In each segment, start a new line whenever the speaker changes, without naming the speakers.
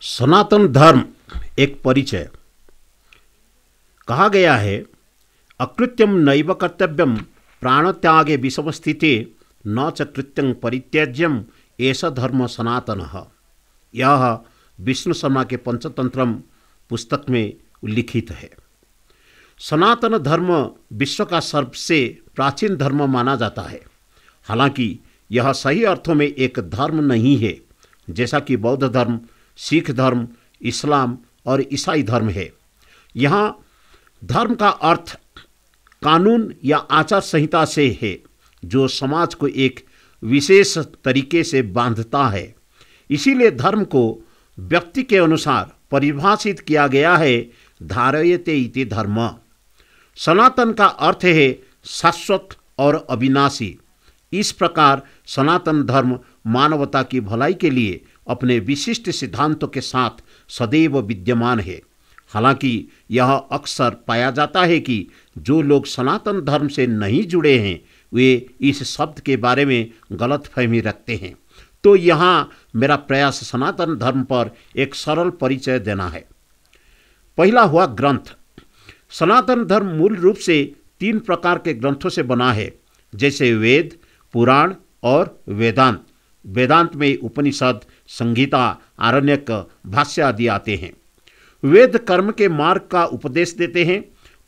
सनातन धर्म एक परिचय। कहा गया है, अकृत्यम नैव कर्तव्यम प्राणत्यागे विषमस्थिते न च कृत्यं परित्यज्यम ऐसा धर्म सनातन। यह विष्णु शर्मा के पंचतंत्रम पुस्तक में उल्लिखित है। सनातन धर्म विश्व का सबसे प्राचीन धर्म माना जाता है। हालांकि यह सही अर्थों में एक धर्म नहीं है, जैसा कि बौद्ध धर्म, सिख धर्म, इस्लाम और ईसाई धर्म है। यहाँ धर्म का अर्थ कानून या आचार संहिता से है, जो समाज को एक विशेष तरीके से बांधता है। इसीलिए धर्म को व्यक्ति के अनुसार परिभाषित किया गया है, धारयते इति धर्म। सनातन का अर्थ है शाश्वत और अविनाशी। इस प्रकार सनातन धर्म मानवता की भलाई के लिए अपने विशिष्ट सिद्धांतों के साथ सदैव विद्यमान है। हालांकि यह अक्सर पाया जाता है कि जो लोग सनातन धर्म से नहीं जुड़े हैं, वे इस शब्द के बारे में गलतफहमी रखते हैं। तो यहाँ मेरा प्रयास सनातन धर्म पर एक सरल परिचय देना है। पहला हुआ ग्रंथ। सनातन धर्म मूल रूप से 3 प्रकार के ग्रंथों से बना है, जैसे वेद, पुराण और वेदांत। वेदांत में उपनिषद, संगीता, आरण्यक, भाष्य आदि आते हैं। वेद कर्म के मार्ग का उपदेश देते हैं,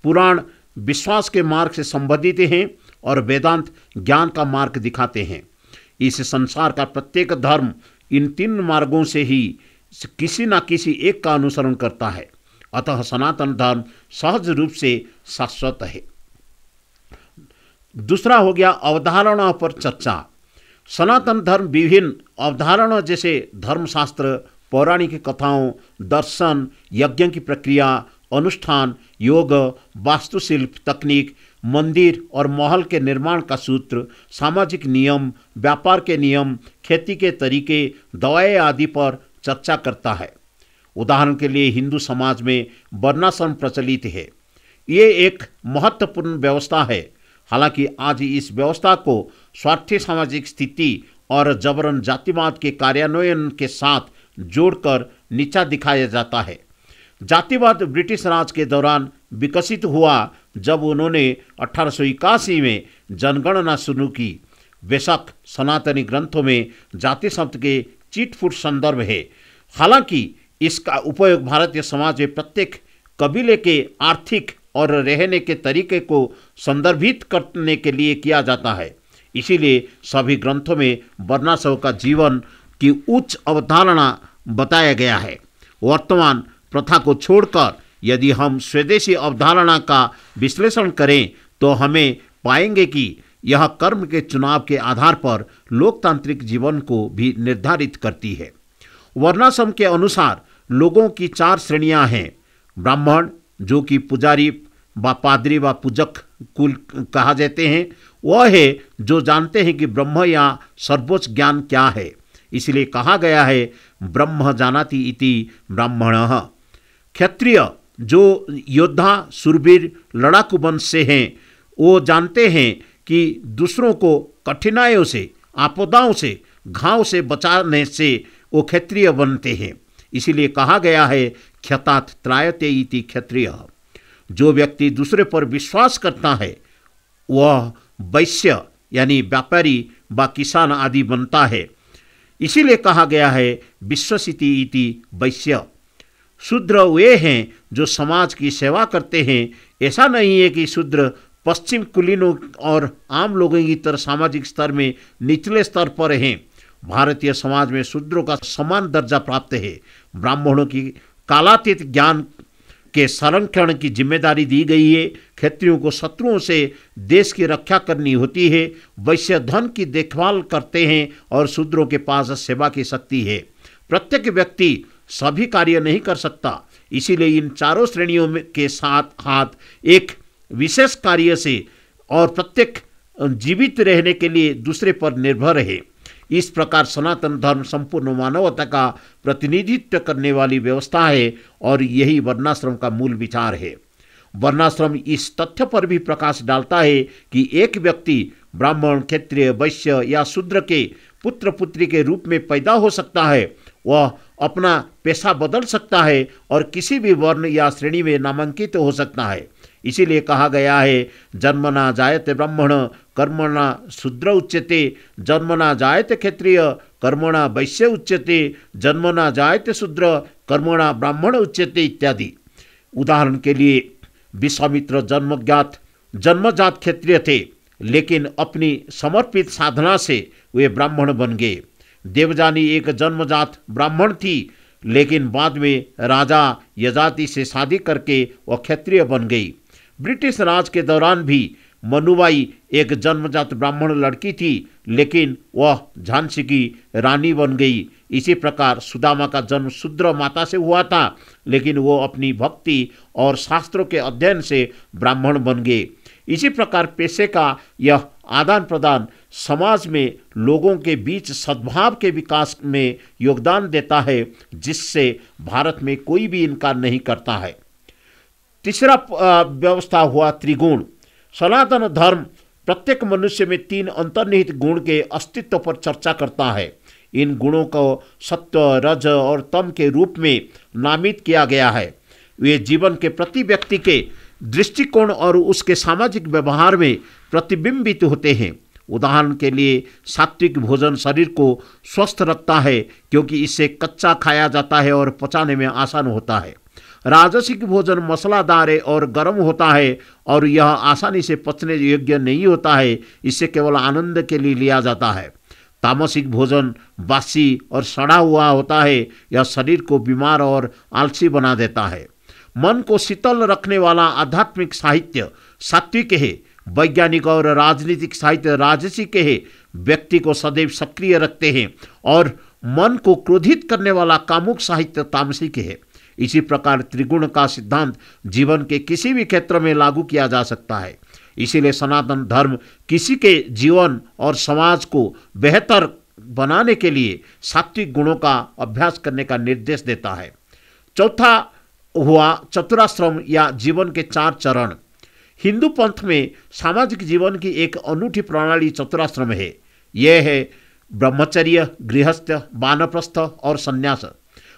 पुराण विश्वास के मार्ग से संबंधित हैं और वेदांत ज्ञान का मार्ग दिखाते हैं। इस संसार का प्रत्येक धर्म इन 3 मार्गों से ही किसी न किसी एक का अनुसरण करता है। अतः सनातन धर्म सहज रूप से शाश्वत है। दूसरा हो गया अवधारणा पर चर्चा। सनातन धर्म विभिन्न अवधारणा जैसे धर्मशास्त्र, पौराणिक कथाओं, दर्शन, यज्ञ की प्रक्रिया, अनुष्ठान, योग, वास्तुशिल्प तकनीक, मंदिर और महल के निर्माण का सूत्र, सामाजिक नियम, व्यापार के नियम, खेती के तरीके, दवाएं आदि पर चर्चा करता है। उदाहरण के लिए हिंदू समाज में वर्णाश्रम प्रचलित है। ये एक महत्वपूर्ण व्यवस्था है। हालांकि आज इस व्यवस्था को स्वार्थी सामाजिक स्थिति और जबरन जातिवाद के कार्यान्वयन के साथ जोड़कर नीचा दिखाया जाता है। जातिवाद ब्रिटिश राज के दौरान विकसित हुआ, जब उन्होंने 1881 में जनगणना शुरू की। बेशक सनातनी ग्रंथों में जाति शब्द के चिटफुट संदर्भ है। हालांकि इसका उपयोग भारतीय समाज में प्रत्येक कबीले के आर्थिक और रहने के तरीके को संदर्भित करने के लिए किया जाता है। इसीलिए सभी ग्रंथों में वर्णाश्रम का जीवन की उच्च अवधारणा बताया गया है। वर्तमान प्रथा को छोड़कर यदि हम स्वदेशी अवधारणा का विश्लेषण करें तो हमें पाएंगे कि यह कर्म के चुनाव के आधार पर लोकतांत्रिक जीवन को भी निर्धारित करती है। वर्णाश्रम के अनुसार लोगों की 4 श्रेणियां हैं। ब्राह्मण, जो कि पुजारी व पादरी व पूजक कुल कहा जाते हैं, वह है जो जानते हैं कि ब्रह्म या सर्वोच्च ज्ञान क्या है। इसलिए कहा गया है, ब्रह्म जानाति इति ब्राह्मणः। क्षत्रिय, जो योद्धा, शूरवीर, लड़ाकू वंश से हैं, वो जानते हैं कि दूसरों को कठिनाइयों से, आपदाओं से, घाव से बचाने से वो क्षत्रिय बनते हैं। इसीलिए कहा गया है, क्षतात त्रायते इति क्षत्रिय। जो व्यक्ति दूसरे पर विश्वास करता है वह वैश्य यानी व्यापारी व किसान आदि बनता है। इसीलिए कहा गया है, विश्वसिति इति वैश्य। शूद्र वे हैं जो समाज की सेवा करते हैं। ऐसा नहीं है कि शूद्र पश्चिम कुलीनों और आम लोगों की तरह सामाजिक स्तर में निचले स्तर पर हैं। भारतीय समाज में शूद्रों का समान दर्जा प्राप्त है। ब्राह्मणों की कालातीत ज्ञान के संरक्षण की जिम्मेदारी दी गई है। क्षत्रियों को शत्रुओं से देश की रक्षा करनी होती है। वैश्य धन की देखभाल करते हैं और शूद्रों के पास सेवा की शक्ति है। प्रत्येक व्यक्ति सभी कार्य नहीं कर सकता। इसीलिए इन 4 श्रेणियों के साथ हाथ एक विशेष कार्य से और प्रत्येक जीवित रहने के लिए दूसरे पर निर्भर है। इस प्रकार सनातन धर्म संपूर्ण मानवता का प्रतिनिधित्व करने वाली व्यवस्था है और यही वर्णाश्रम का मूल विचार है। वर्णाश्रम इस तथ्य पर भी प्रकाश डालता है कि एक व्यक्ति ब्राह्मण, क्षत्रिय, वैश्य या शूद्र के पुत्र पुत्री के रूप में पैदा हो सकता है। वह अपना पेशा बदल सकता है और किसी भी वर्ण या श्रेणी में नामांकित हो सकता है। इसीलिए कहा गया है, जन्मना जायते ब्राह्मण कर्मणा शूद्र उच्यते, जन्मना जायते क्षत्रिय कर्मणा वैश्य उच्यते, जन्मना जायते शूद्र कर्मणा ब्राह्मण उच्यते इत्यादि। उदाहरण के लिए विश्वामित्र जन्मजात क्षत्रिय थे, लेकिन अपनी समर्पित साधना से वे ब्राह्मण बन गए। देवजानी एक जन्मजात ब्राह्मण थी, लेकिन बाद में राजा यजाति से शादी करके वह क्षत्रिय बन गई। ब्रिटिश राज के दौरान भी मनुबाई एक जन्मजात ब्राह्मण लड़की थी, लेकिन वह झांसी की रानी बन गई। इसी प्रकार सुदामा का जन्म शूद्र माता से हुआ था, लेकिन वो अपनी भक्ति और शास्त्रों के अध्ययन से ब्राह्मण बन गए। इसी प्रकार पेशे का यह आदान प्रदान समाज में लोगों के बीच सद्भाव के विकास में योगदान देता है, जिससे भारत में कोई भी इनकार नहीं करता है। तीसरा व्यवस्था हुआ त्रिगुण। सनातन धर्म प्रत्येक मनुष्य में 3 अंतर्निहित गुण के अस्तित्व पर चर्चा करता है। इन गुणों को सत्व, रज और तम के रूप में नामित किया गया है। वे जीवन के प्रति व्यक्ति के दृष्टिकोण और उसके सामाजिक व्यवहार में प्रतिबिंबित होते हैं। उदाहरण के लिए सात्विक भोजन शरीर को स्वस्थ रखता है, क्योंकि इससे कच्चा खाया जाता है और पचाने में आसान होता है। राजसिक भोजन मसालादार और गर्म होता है और यह आसानी से पचने योग्य नहीं होता है, इससे केवल आनंद के लिए लिया जाता है। तामसिक भोजन बासी और सड़ा हुआ होता है, यह शरीर को बीमार और आलसी बना देता है। मन को शीतल रखने वाला आध्यात्मिक साहित्य सात्विक है, वैज्ञानिक और राजनीतिक साहित्य राजसिक है, व्यक्ति को सदैव सक्रिय रखते हैं, और मन को क्रोधित करने वाला कामुक साहित्य तामसिक है। इसी प्रकार त्रिगुण का सिद्धांत जीवन के किसी भी क्षेत्र में लागू किया जा सकता है। इसीलिए सनातन धर्म किसी के जीवन और समाज को बेहतर बनाने के लिए सात्विक गुणों का अभ्यास करने का निर्देश देता है। चौथा हुआ चतुराश्रम या जीवन के 4 चरण। हिंदू पंथ में सामाजिक जीवन की एक अनूठी प्रणाली चतुराश्रम है। यह है ब्रह्मचर्य, गृहस्थ, वानप्रस्थ और संन्यास।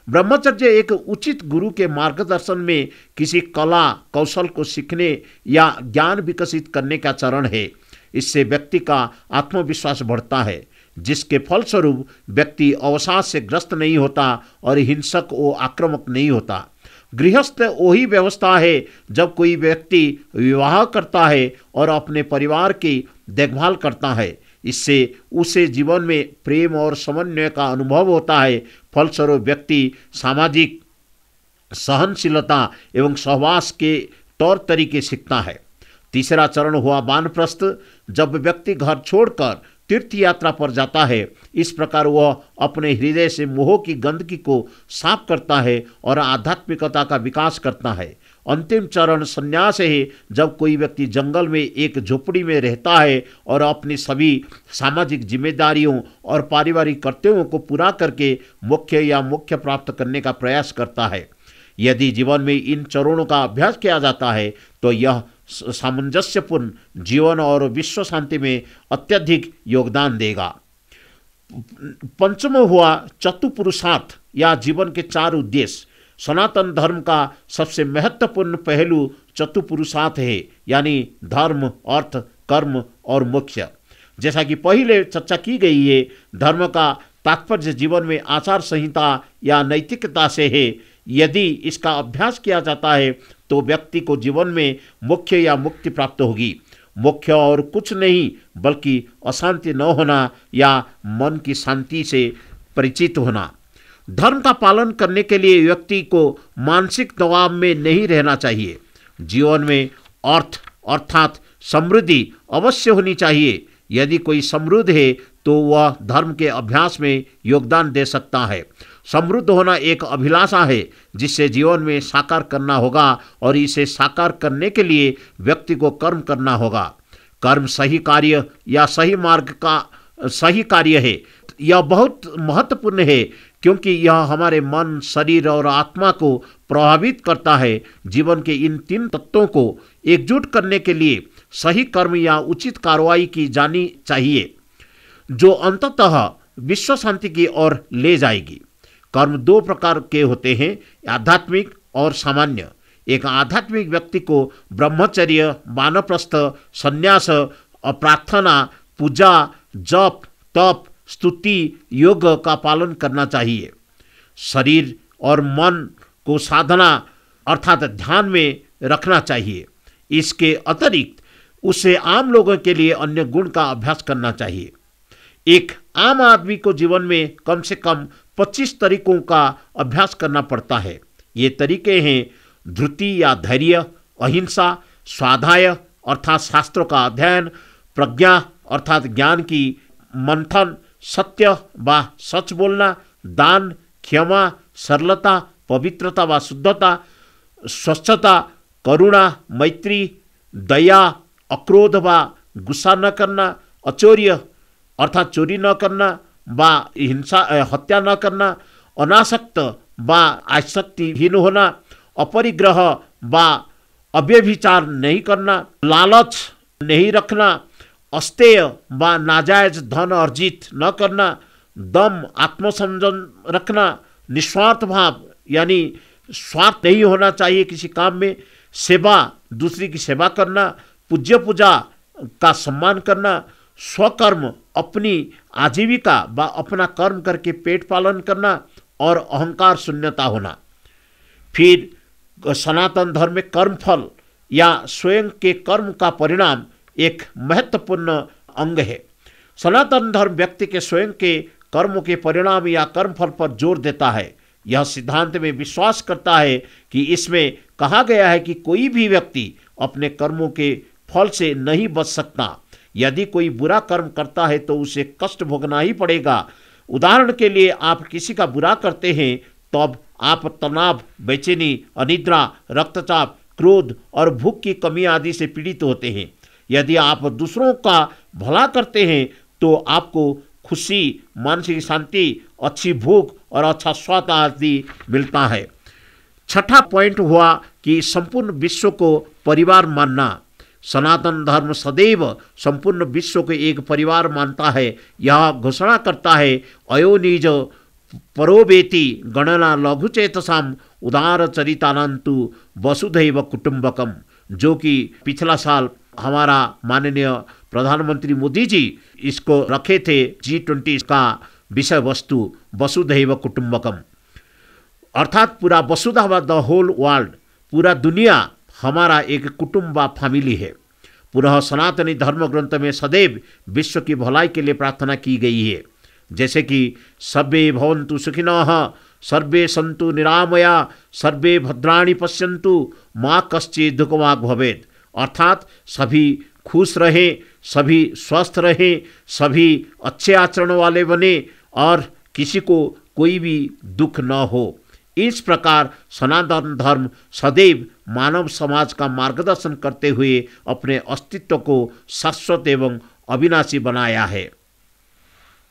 ब्रह्मचर्य एक उचित गुरु के मार्गदर्शन में किसी कला कौशल को सीखने या ज्ञान विकसित करने का चरण है। इससे व्यक्ति का आत्मविश्वास बढ़ता है, जिसके फलस्वरूप व्यक्ति अवसाद से ग्रस्त नहीं होता और हिंसक व आक्रामक नहीं होता। गृहस्थ वही व्यवस्था है जब कोई व्यक्ति विवाह करता है और अपने परिवार की देखभाल करता है। इससे उसे जीवन में प्रेम और समन्वय का अनुभव होता है। फलस्वरूप व्यक्ति सामाजिक सहनशीलता एवं सहवास के तौर तरीके सीखता है। तीसरा चरण हुआ वानप्रस्थ, जब व्यक्ति घर छोड़कर तीर्थ यात्रा पर जाता है। इस प्रकार वह अपने हृदय से मोह की गंदगी को साफ करता है और आध्यात्मिकता का विकास करता है। अंतिम चरण संन्यास है, जब कोई व्यक्ति जंगल में एक झोपड़ी में रहता है और अपनी सभी सामाजिक जिम्मेदारियों और पारिवारिक कर्तव्यों को पूरा करके मोक्ष प्राप्त करने का प्रयास करता है। यदि जीवन में इन चरणों का अभ्यास किया जाता है तो यह सामंजस्यपूर्ण जीवन और विश्व शांति में अत्यधिक योगदान देगा। पंचम हुआ चतुपुरुषार्थ या जीवन के 4 उद्देश्य। सनातन धर्म का सबसे महत्वपूर्ण पहलू चतुपुरुषार्थ है, यानी धर्म, अर्थ, कर्म और मोक्ष। जैसा कि पहले चर्चा की गई है, धर्म का तात्पर्य जीवन में आचार संहिता या नैतिकता से है। यदि इसका अभ्यास किया जाता है तो व्यक्ति को जीवन में मोक्ष या मुक्ति प्राप्त होगी। मोक्ष और कुछ नहीं बल्कि अशांति न होना या मन की शांति से परिचित होना। धर्म का पालन करने के लिए व्यक्ति को मानसिक दबाव में नहीं रहना चाहिए। जीवन में अर्थ अर्थात समृद्धि अवश्य होनी चाहिए। यदि कोई समृद्ध है तो वह धर्म के अभ्यास में योगदान दे सकता है। समृद्ध होना एक अभिलाषा है जिसे जीवन में साकार करना होगा और इसे साकार करने के लिए व्यक्ति को कर्म करना होगा। कर्म सही कार्य या सही मार्ग का सही कार्य है। यह बहुत महत्वपूर्ण है क्योंकि यह हमारे मन, शरीर और आत्मा को प्रभावित करता है। जीवन के इन 3 तत्वों को एकजुट करने के लिए सही कर्म या उचित कार्रवाई की जानी चाहिए, जो अंततः विश्व शांति की ओर ले जाएगी। कर्म दो प्रकार के होते हैं, आध्यात्मिक और सामान्य। एक आध्यात्मिक व्यक्ति को ब्रह्मचर्य, वानप्रस्थ, संन्यास और प्रार्थना, पूजा, जप, तप, स्तुति, योग का पालन करना चाहिए। शरीर और मन को साधना अर्थात ध्यान में रखना चाहिए। इसके अतिरिक्त उसे आम लोगों के लिए अन्य गुण का अभ्यास करना चाहिए। एक आम आदमी को जीवन में कम से कम 25 तरीकों का अभ्यास करना पड़ता है। ये तरीके हैं धृति या धैर्य, अहिंसा, स्वाध्याय अर्थात शास्त्रों का अध्ययन, प्रज्ञा अर्थात ज्ञान की मंथन, सत्य व सच बोलना, दान, क्षमा, सरलता, पवित्रता व शुद्धता, स्वच्छता, करुणा, मैत्री, दया, अक्रोध व गुस्सा न करना, अचौर्य अर्थात चोरी न करना व हिंसा हत्या न करना, अनासक्त व आसक्तिहीन होना, अपरिग्रह व अव्यभिचार नहीं करना, लालच नहीं रखना, अस्तेय व नाजायज धन अर्जित न करना, दम आत्मसंयम रखना, निस्वार्थ भाव यानी स्वार्थ नहीं होना चाहिए किसी काम में, सेवा दूसरी की सेवा करना, पूज्य पूजा का सम्मान करना, स्वकर्म अपनी आजीविका व अपना कर्म करके पेट पालन करना और अहंकार शून्यता होना। फिर सनातन धर्म में कर्मफल या स्वयं के कर्म का परिणाम एक महत्वपूर्ण अंग है। सनातन धर्म व्यक्ति के स्वयं के कर्मों के परिणाम या कर्मफल पर जोर देता है। यह सिद्धांत में विश्वास करता है कि इसमें कहा गया है कि कोई भी व्यक्ति अपने कर्मों के फल से नहीं बच सकता। यदि कोई बुरा कर्म करता है तो उसे कष्ट भोगना ही पड़ेगा। उदाहरण के लिए आप किसी का बुरा करते हैं तब आप तनाव, बेचैनी, अनिद्रा, रक्तचाप, क्रोध और भूख की कमी आदि से पीड़ित होते हैं। यदि आप दूसरों का भला करते हैं तो आपको खुशी, मानसिक शांति, अच्छी भूख और अच्छा स्वाद आदि मिलता है। छठा पॉइंट हुआ कि संपूर्ण विश्व को परिवार मानना। सनातन धर्म सदैव संपूर्ण विश्व को एक परिवार मानता है। यह घोषणा करता है अयोनिज परोवेति गणना लघुचेतसाम उदार चरितानंतु वसुधैव कुटुंबकम, जो कि पिछला साल हमारा माननीय प्रधानमंत्री मोदी जी इसको रखे थे G20 का विषय वस्तु वसुधैव कुटुंबकम, अर्थात पूरा वसुधा व द होल वर्ल्ड, पूरा दुनिया हमारा एक कुटुंब व फैमिली है। पुनः सनातनी धर्म ग्रंथ में सदैव विश्व की भलाई के लिए प्रार्थना की गई है, जैसे कि सर्वे भवन्तु सुखिनः, सर्वे सन्तु निरामया, सर्वे भद्राणि पश्यन्तु, माँ कश्चित् दुःखभाग् भवेत्, अर्थात सभी खुश रहें, सभी स्वस्थ रहें, सभी अच्छे आचरण वाले बने और किसी को कोई भी दुख न हो। इस प्रकार सनातन धर्म सदैव मानव समाज का मार्गदर्शन करते हुए अपने अस्तित्व को शाश्वत एवं अविनाशी बनाया है।